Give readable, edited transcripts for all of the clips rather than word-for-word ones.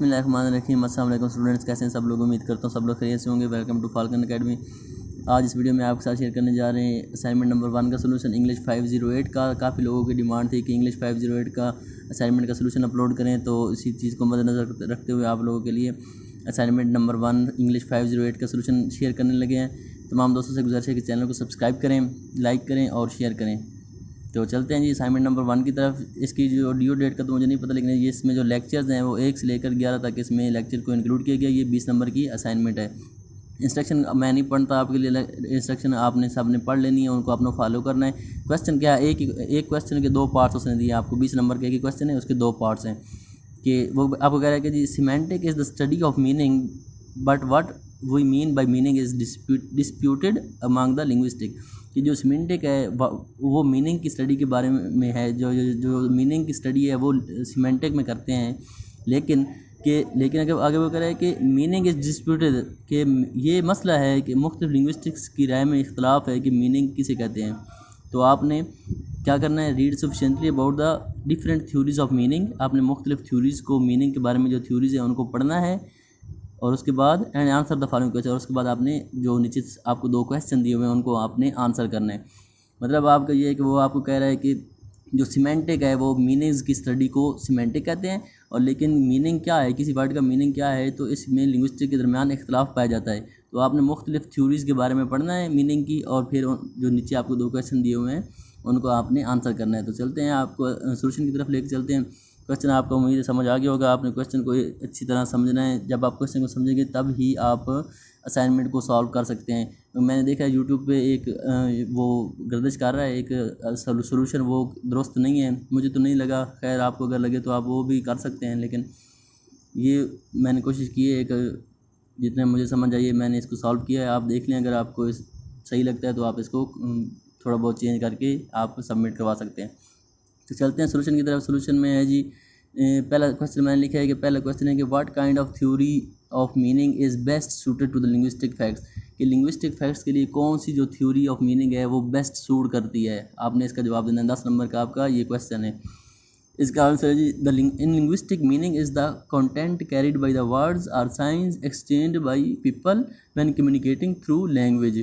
बिस्मिल्लाहिर्रहमानिर्रहीम। अस्सलाम वालेकुम स्टूडेंट्स, कैसे हैं सब लोग। उम्मीद करता हूँ सब लोग खैरियत से होंगे। Welcome to Falcon Academy. आज इस वीडियो में आपके साथ शेयर करने जा रहे हैं असाइनमेंट नंबर 1 का सोल्यूशन इंग्लिश 508 का। काफ़ी लोगों की डिमांड थी कि इंग्लिश 508 का असाइनमेंट का सोल्यूशन अपलोड करें, तो इसी चीज़ को मद्देनज़र रखते हुए आप लोगों के लिए असाइनमेंट नंबर 1 इंग्लिश 508 का सोल्यूशन शेयर करने लगे हैं। तमाम दोस्तों से गुजारिश है कि चैनल को सब्सक्राइब करें, लाइक करें और शेयर करें। तो चलते हैं जी असाइनमेंट नंबर 1 की तरफ। इसकी जो ड्यू डेट का तो मुझे नहीं पता, लेकिन ये इसमें जो लेक्चर्स हैं वो 1 से लेकर 11 तक इसमें लेक्चर को इंक्लूड किया गया। ये 20 नंबर की असाइनमेंट है। इंस्ट्रक्शन मैं नहीं पढ़ता आपके लिए, इंस्ट्रक्शन आपने सब ने पढ़ लेनी है, उनको अपना फॉलो करना है। क्वेश्चन क्या है, एक क्वेश्चन के 2 पार्ट्स उसने दिए आपको। 20 नंबर का एक ही क्वेश्चन है, उसके 2 पार्ट्स हैं। कि वो आपको कह रहा है कि जी semantic is the study of meaning but what we mean by meaning is disputed among the linguistic. कि जो सिमेंटिक है वो मीनिंग की स्टडी के बारे में है। जो मीनिंग की स्टडी है वो सिमेंटिक में करते हैं, लेकिन अगर आगे वो कह रहा है कि मीनिंग इज़ डिस्प्यूटेड, कि ये मसला है कि मुख्तलिफ लिंग्विस्टिक्स की राय में इख्तलाफ है कि मीनिंग किसे कहते हैं। तो आपने क्या करना है, read sufficiently about the different theories of meaning. आपने मुख्तलिफ थ्योरीज़ को, मीनिंग के बारे में जो थ्योरीज़ हैं उनको पढ़ना है, और उसके बाद and answer the following question. और उसके बाद आपने जो नीचे आपको 2 क्वेश्चन दिए हुए हैं उनको आपने आंसर करना है। मतलब आपका ये है कि वो आपको कह रहा है कि जो सिमेंटिक है वो मीनिंग्स की स्टडी को सिमेंटिक कहते हैं, और लेकिन मीनिंग क्या है, किसी वर्ड का मीनिंग क्या है, तो इसमें लिंग्विस्टिक के दरमियान इख्तलाफ पाया जाता है। तो आपने मुख्तलिफ थ्योरीज़ के बारे में पढ़ना है मीनिंग की, और फिर जो नीचे आपको 2 क्वेश्चन दिए हुए हैं उनको आपने आंसर करना है। तो चलते हैं, आपको सोल्यूशन की तरफ लेकर चलते हैं। क्वेश्चन आपको उम्मीद है समझ आ गया होगा। आपने क्वेश्चन को अच्छी तरह समझना है। जब आप क्वेश्चन को समझेंगे तब ही आप असाइनमेंट को सॉल्व कर सकते हैं। तो मैंने देखा है यूट्यूब पे एक वो गर्दिश कर रहा है एक सोल्यूशन, वो दुरुस्त नहीं है, मुझे तो नहीं लगा। खैर आपको अगर लगे तो आप वो भी कर सकते हैं, लेकिन ये मैंने कोशिश की है, एक जितने मुझे समझ आई है मैंने इसको सॉल्व किया है। आप देख लें, अगर आपको सही लगता है तो आप इसको थोड़ा बहुत चेंज करके आप सबमिट करवा सकते हैं। तो चलते हैं सोल्यूशन की तरफ। सोल्यूशन में है जी, पहला क्वेश्चन मैंने लिखा है कि पहला क्वेश्चन है कि what kind of theory of meaning is best suited to the linguistic facts. कि लिंग्विस्टिक फैक्ट्स के लिए कौन सी जो थ्योरी ऑफ मीनिंग है वो बेस्ट सूट करती है। आपने इसका जवाब देना है। 10 नंबर का आपका ये क्वेश्चन है। इसका आंसर है जी, in linguistic meaning is the content carried by the words or signs exchanged by people when communicating through language.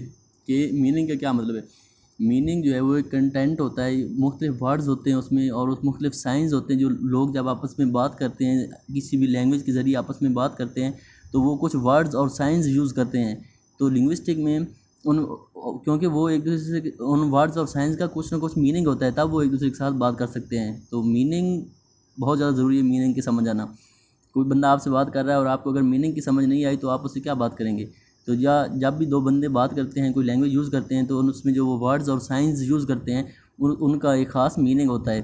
के मीनिंग का क्या मतलब है, मीनिंग जो है वो एक कंटेंट होता है, मुख्तलिफ वर्ड्स होते हैं उसमें, और उस मुख्तलिफ साइंस होते हैं। जो लोग जब आपस में बात करते हैं, किसी भी लैंग्वेज के ज़रिए आपस में बात करते हैं, तो वो कुछ वर्ड्स और साइंस यूज़ करते हैं। तो लिंग्विस्टिक में क्योंकि वो एक दूसरे से उन वर्ड्स और साइंस का कुछ ना कुछ मीनिंग होता है, तब वो एक दूसरे के साथ बात कर सकते हैं। तो मीनिंग बहुत ज़्यादा ज़रूरी है, मीनिंग की समझ आना। कोई बंदा आपसे बात कर रहा है और आपको अगर मीनिंग की समझ नहीं आई तो आप उससे क्या बात करेंगे। तो या जब भी 2 बंदे बात करते हैं, कोई लैंग्वेज यूज़ करते हैं, तो उसमें जो वो वर्ड्स और साइंस यूज़ करते हैं उनका एक ख़ास मीनिंग होता है।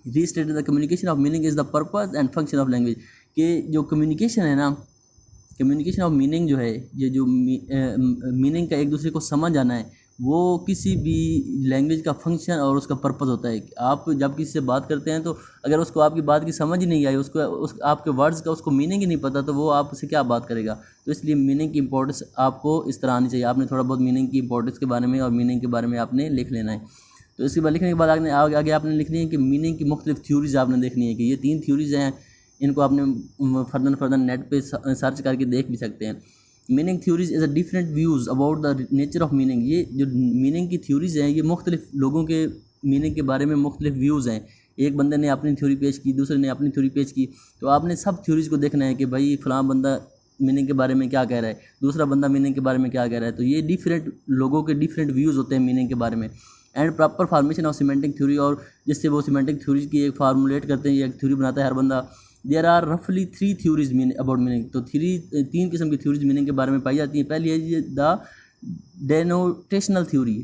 Restated the communication of meaning is the purpose and function of language. कि जो कम्युनिकेशन है ना, कम्युनिकेशन ऑफ मीनिंग जो है, ये जो मीनिंग का एक दूसरे को समझ आना है, वो किसी भी लैंग्वेज का फंक्शन और उसका पर्पस होता है। आप जब किसी से बात करते हैं तो अगर उसको आपकी बात की समझ ही नहीं आई, आपके वर्ड्स का उसको मीनिंग ही नहीं पता, तो वो आपसे क्या बात करेगा। तो इसलिए मीनिंग की इंपॉर्टेंस आपको इस तरह आनी चाहिए। आपने थोड़ा बहुत मीनिंग की इंपॉर्टेंस के बारे में और मीनिंग के बारे में आपने लिख लेना है। तो इसके बाद लिखने के बाद आगे आपने लिखनी है कि मीनिंग की मुख्तलिफ थ्योरीज़ आपने देखनी है। कि ये 3 थ्योरीज़ हैं, इनको आपने फर्दर नेट पे सर्च करके देख भी सकते हैं। Meaning theories is a different views about the nature of meaning. ये जो मीनिंग की थ्योरीज़ हैं, ये मुख्तलिफ लोगों के मीनिंग के बारे में मुख्तलिफ व्यूज़ हैं। एक बंदे ने अपनी थ्योरी पेश की, दूसरे ने अपनी थ्योरी पेश की, तो आपने सब थ्योरीज़ को देखना है कि भाई फ़लाँ बंदा मीनिंग के बारे में क्या कह रहा है, दूसरा बंदा मीनिंग के बारे में क्या कह रहा है। तो ये डिफरेंट लोगों के डिफरेंट व्यूज़ होते हैं मीनिंग के बारे में। And proper formation of semantic theory, और जिससे वो सिमेंटिक थ्योरी की एक फार्मूलेट करते हैं, एक थ्योरी बनाता है हर बंदा। देयर आर रफली 3 थ्योरीज अबाउट मीनिंग। तो 3 किस्म की थ्योरीज मीनिंग के बारे में पाई जाती हैं। पहली है जी द डेनोटेशनल थ्योरी,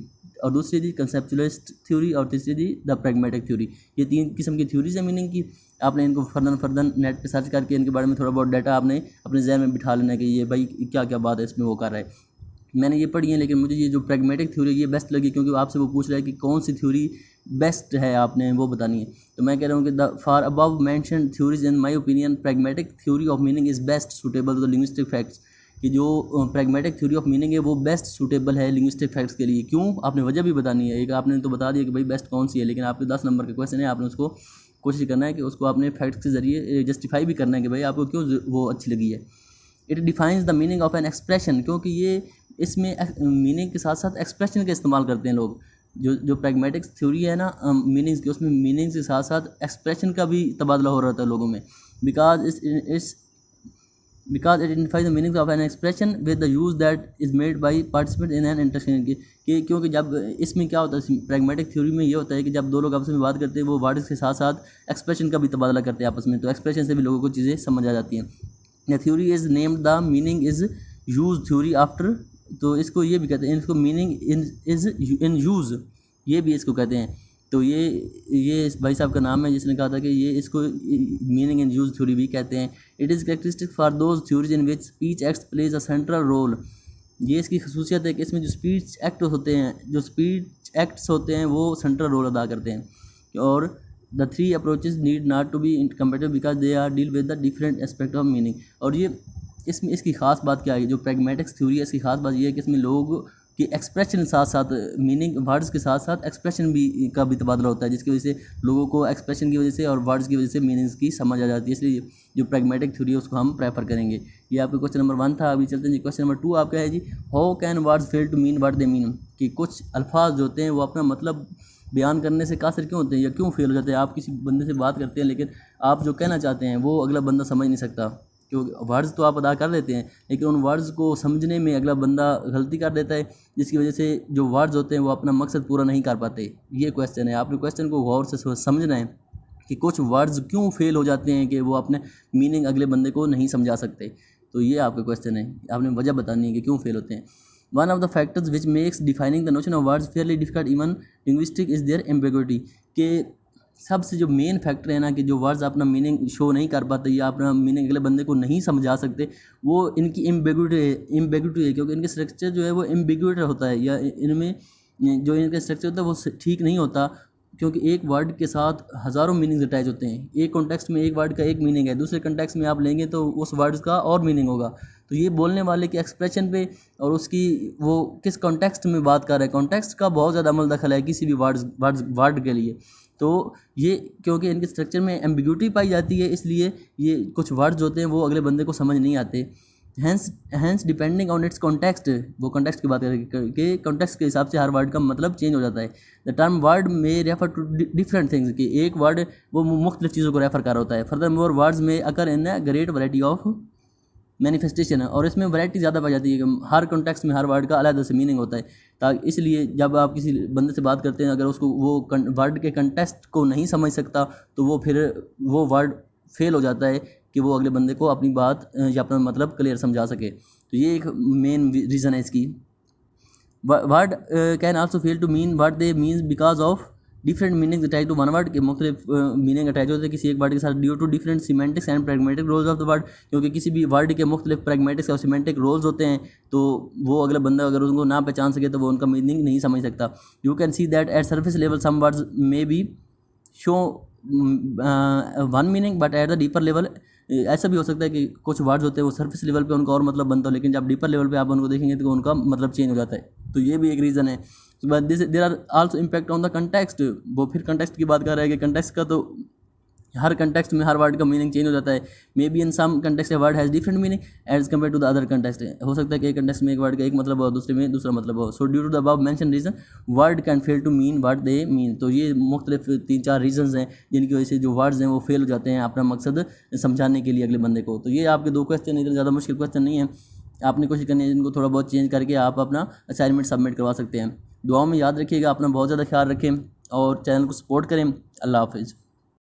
और दूसरी जी कंसेप्चुअलिस्ट थ्योरी, और तीसरी जी द प्रैग्मेटिक थ्योरी। ये 3 किस्म की थ्योरीज हैं मीनिंग की। आपने इनको फर्दर नेट पे सर्च करके इनके बारे में थोड़ा बहुत डाटा आपने अपने जहन में बिठा लेना है कि ये भाई क्या क्या बात है इसमें वो कर रहा है। मैंने ये पढ़ी है, लेकिन मुझे ये जो प्रैग्मेटिक थ्योरी ये बेस्ट लगी, क्योंकि आपसे वो पूछ रहा है कि कौन सी थ्योरी बेस्ट है, आपने वो बतानी है। तो मैं कह रहा हूँ कि the four above mention theories in my opinion pragmatic theory of meaning is best suitable to the linguistic facts. कि जो प्रैग्मेटिक थ्योरी ऑफ मीनिंग है वो बेस्ट सूटेबल है लिंग्विस्टिक फैक्ट्स के लिए। क्यों, आपने वजह भी बतानी है। एक आपने तो बता दिया कि भाई बेस्ट कौन सी है, लेकिन आपके 10 नंबर का क्वेश्चन है, आपने उसको कोशिश करना है कि उसको अपने फैक्ट्स के ज़रिए जस्टिफाई भी करना है कि भाई आपको क्यों वो अच्छी लगी है। It defines the meaning of an expression, क्योंकि ये इसमें मीनिंग के साथ साथ एक्सप्रेशन का इस्तेमाल करते हैं लोग। जो प्रैग्मेटिक्स थ्योरी है ना मीनिंग्स की, उसमें मीनिंग्स के साथ साथ एक्सप्रेशन का भी तबादला हो रहा था लोगों में, because it identifies the meanings of an expression with the use that is made by participant in an interaction कि क्योंकि जब इसमें क्या होता है प्रैग्मेटिक थ्योरी में ये होता है कि जब दो लोग आपस में बात करते हैं वो वर्ड्स के साथ साथ एक्सप्रेशन का भी तबादला करते हैं आपस में, तो एक्सप्रेशन से भी लोगों को चीज़ें समझ आ जाती हैं। The theory is named the meaning is use theory after, तो इसको ये भी कहते हैं, इसको मीनिंग इज़ इन यूज़ ये भी इसको कहते हैं। तो ये इस भाई साहब का नाम है जिसने कहा था कि ये इसको मीनिंग इन यूज थ्योरी भी कहते हैं। It is characteristic for those theories in which speech acts plays a central role, ये इसकी खसूसियत है कि इसमें जो स्पीच एक्ट्स होते हैं वो सेंट्रल रोल अदा करते हैं। और the three approaches need not to be competitive because they are deal with the different aspect of meaning. और ये इसमें इसकी खास बात क्या है, जो प्रैग्मेटिक्स थ्योरी है इसकी खास बात ये है कि इसमें लोग कि एक्सप्रेशन साथ साथ मीनिंग वर्ड्स के साथ साथ एक्सप्रेशन का भी तबादला होता है, जिसकी वजह से लोगों को एक्सप्रेशन की वजह से और वर्ड्स की वजह से मीनिंग्स की समझ आ जाती है। इसलिए जो प्रैग्मेटिक थ्योरी है उसको हम प्रेफर करेंगे। ये आपका क्वेश्चन नंबर 1 था। अभी चलते हैं जी क्वेश्चन नंबर 2 आपका है जी, how can words fail to mean what they mean, कि कुछ अल्फाज जो होते हैं वो अपना मतलब बयान करने से कासिर क्यों होते हैं या क्यों फेल हो जाते हैं। आप किसी बंदे से बात करते हैं लेकिन आप जो कहना चाहते हैं वो अगला बंदा समझ नहीं सकता, क्योंकि वर्ड्स तो आप अदा कर लेते हैं लेकिन उन वर्ड्स को समझने में अगला बंदा गलती कर देता है, जिसकी वजह से जो वर्ड्स होते हैं वो अपना मकसद पूरा नहीं कर पाते। ये क्वेश्चन है, आपने क्वेश्चन को गौर से समझना है कि कुछ वर्ड्स क्यों फेल हो जाते हैं कि वो अपने मीनिंग अगले बंदे को नहीं समझा सकते। तो ये आपका क्वेश्चन है, आपने वजह बतानी है कि क्यों फेल होते हैं। One of the factors which makes defining the notion of words fairly difficult even linguistic is there ambiguity, के सबसे जो मेन फैक्टर है ना कि जो वर्ड्स अपना मीनिंग शो नहीं कर पाते या अपना मीनिंग अगले बंदे को नहीं समझा सकते, वो इनकी एम्बिग्विटी है, क्योंकि इनके स्ट्रक्चर जो है वो एम्बिग्विटी होता है या इनमें जो इनका स्ट्रक्चर होता है वो ठीक नहीं होता, क्योंकि एक वर्ड के साथ हज़ारों मीनिंग्स अटैच होते हैं। एक कॉन्टेक्स्ट में एक वर्ड का एक मीनिंग है, दूसरे कॉन्टेक्स्ट में आप लेंगे तो उस वर्ड का और मीनिंग होगा। तो ये बोलने वाले के एक्सप्रेशन पे और उसकी वो किस कॉन्टेक्स्ट में बात कर रहा है, कॉन्टेक्स्ट का बहुत ज़्यादा अमल दखल है किसी भी वर्ड के लिए। तो ये क्योंकि इनके स्ट्रक्चर में एम्बिग्यूटी पाई जाती है, इसलिए ये कुछ वर्ड्स होते हैं वो अगले बंदे को समझ नहीं आते। Hence depending on its context, वो कॉन्टेक्स्ट की बात करें कि कॉन्टेक्स्ट के हिसाब से हर वर्ड का मतलब चेंज हो जाता है। द टर्म वर्ड में रेफर टू डिफरेंट थिंग्स, कि एक वर्ड वो मुख्तलिफ चीज़ों को रेफर कर रहा होता है। फर्दर मोर वर्ड्स में occur in a great variety of manifestation है, और इसमें वैरायटी ज़्यादा पाई जाती है कि हर कॉन्टेक्स्ट में हर वर्ड का अलग से मीनिंग होता है। ताकि इसलिए जब आप किसी बंदे से बात करते हैं अगर उसको वो वर्ड के कॉन्टेक्स्ट को नहीं समझ सकता तो वो फिर वो वर्ड फेल हो जाता है कि वो अगले बंदे को अपनी बात या अपना मतलब क्लियर समझा सके। तो ये एक मेन रीज़न है इसकी। Word can also fail to mean what they means because of different meanings attach to one word, के मुख्तलिफ मीनिंग अटैच होते हैं किसी एक वर्ड के साथ due to different semantics and pragmatic roles of the word, क्योंकि किसी भी वर्ड के मुख्तलिफ प्रैग्मेटिक्स और सीमेंटिक रोल्स होते हैं तो वो अगला बंदा अगर उनको ना पहचान सके तो वो उनका मीनिंग नहीं समझ सकता। You can see that at surface level some words may be show one meaning but at the deeper level, ऐसा भी हो सकता है कि कुछ वर्ड्स होते हैं वो सरफेस लेवल पे उनका और मतलब बनता हो, लेकिन जब डीपर लेवल पे आप उनको देखेंगे तो उनका मतलब चेंज हो जाता है। तो ये भी एक रीज़न है। But this there are also impact on the context, वो फिर कंटेक्स्ट की बात कर रहा है कि कंटेक्स्ट का तो हर कंटेक्स्ट में हर वर्ड का मीनिंग चेंज हो जाता है। Maybe in some context a word has different meaning as compare to the other context, हो सकता है कि एक कंटेक्स्ट में एक वर्ड का एक मतलब हो दूसरे में दूसरा मतलब हो। So due to the above mention reason word can fail to mean what they mean, तो ये मुख्तलिफ 3-4 रीजंस हैं जिनकी वजह से जो वर्ड्स हैं वो फेल हो जाते हैं अपना मकसद समझाने के लिए अगले बंदे को। तो ये आपके 2 क्वेश्चन, इतना ज़्यादा मुश्किल क्वेश्चन नहीं है, आपने कोशिश करनी है इनको थोड़ा बहुत चेंज करके आप अपना असाइनमेंट सबमिट करवा सकते हैं। दुआओं में याद रखिएगा, अपना बहुत ज़्यादा ख्याल रखें और चैनल को सपोर्ट करें। अल्लाह हाफिज़।